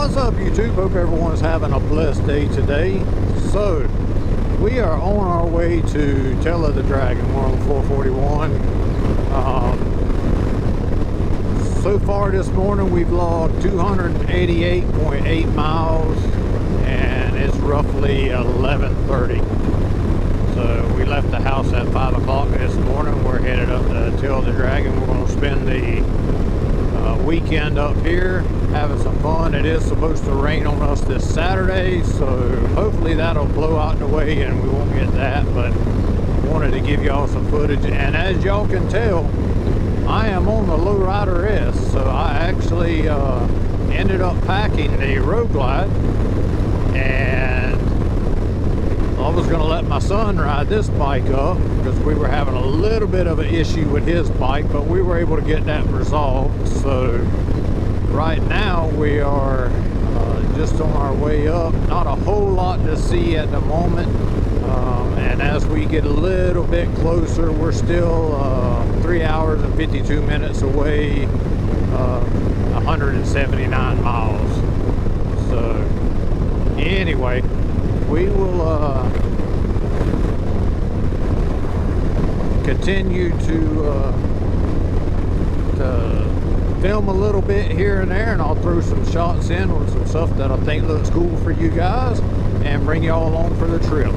What's up, YouTube? Hope everyone's having a blessed day today. So, we are on our way to Tail of the Dragon. We're on 441. So far this morning, we've logged 288.8 miles, and it's roughly 11:30. So, we left the house at 5 o'clock this morning. We're headed up to Tail of the Dragon. We're going to spend the weekend up here having some fun. It is supposed to rain on us this Saturday, so hopefully that'll blow out the way and we won't get that, but wanted to give y'all some footage. And as y'all can tell, I am on the Lowrider S, so I actually ended up packing the Road Glide, and I was going to let my son ride this bike up because we were having a little bit of an issue with his bike, but we were able to get that resolved. So right now we are just on our way up. Not a whole lot to see at the moment, and as we get a little bit closer, we're still 3 hours and 52 minutes away, 179 miles. So anyway, we will continue to film a little bit here and there, and I'll throw some shots in with some stuff that I think looks cool for you guys and bring y'all along for the trip.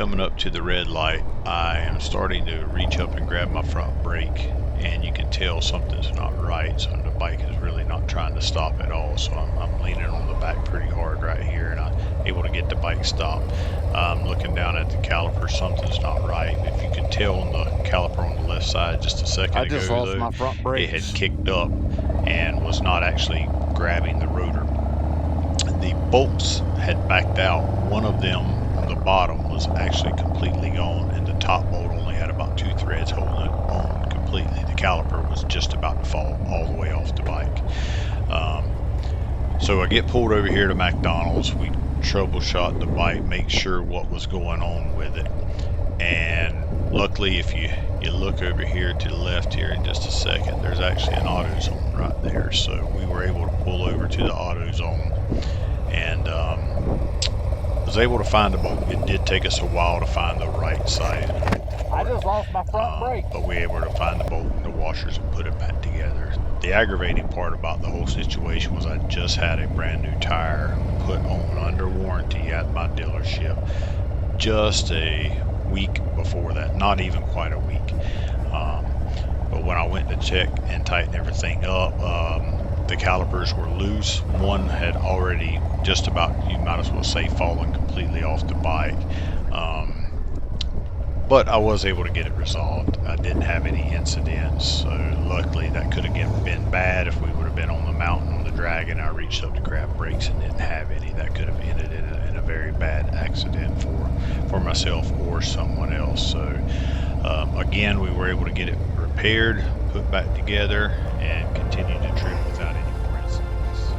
coming up to the red light, I am starting to reach up and grab my front brake, and you can tell something's not right. So the bike is really not trying to stop at all. So I'm leaning on the back pretty hard right here, and I'm able to get the bike stopped. Looking down at the caliper, something's not right. If you could tell on the caliper on the left side just a second ago, I just lost my front brakes. It had kicked up and was not actually grabbing the rotor. The bolts had backed out. One of them on the bottom was actually completely gone, and the top bolt only had about 2 threads holding it on completely. The caliper was just about to fall all the way off the bike. So I get pulled over here to McDonald's. We troubleshot the bike, make sure what was going on with it, and luckily, if you look over here to the left here in just a second, there's actually an AutoZone right there. So we were able to pull over to the AutoZone and was able to find the bolt. It did take us a while to find the right size. I just lost my front brake. But we were able to find the bolt and the washers and put it back together. The aggravating part about the whole situation was I just had a brand new tire put on under warranty at my dealership just a week before that, not even quite a week. But when I went to check and tighten everything up, the calipers were loose. One had already just about, you might as well say, fallen completely off the bike. But I was able to get it resolved. I didn't have any incidents, so luckily that could have been bad if we would have been on the mountain on the dragon. I reached up to grab brakes and didn't have any. That could have ended in a very bad accident for myself or someone else. So again, we were able to get it repaired, put back together, and continue to trip without any more incidents.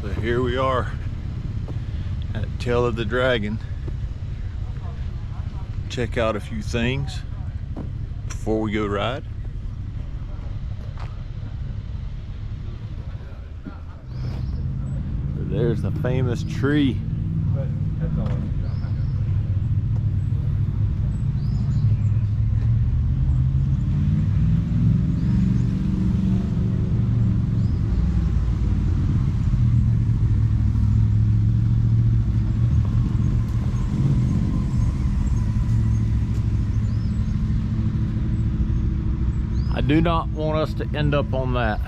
So here we are at tail of the dragon. Check out a few things before we go ride. There's the famous tree. I do not want us to end up on that.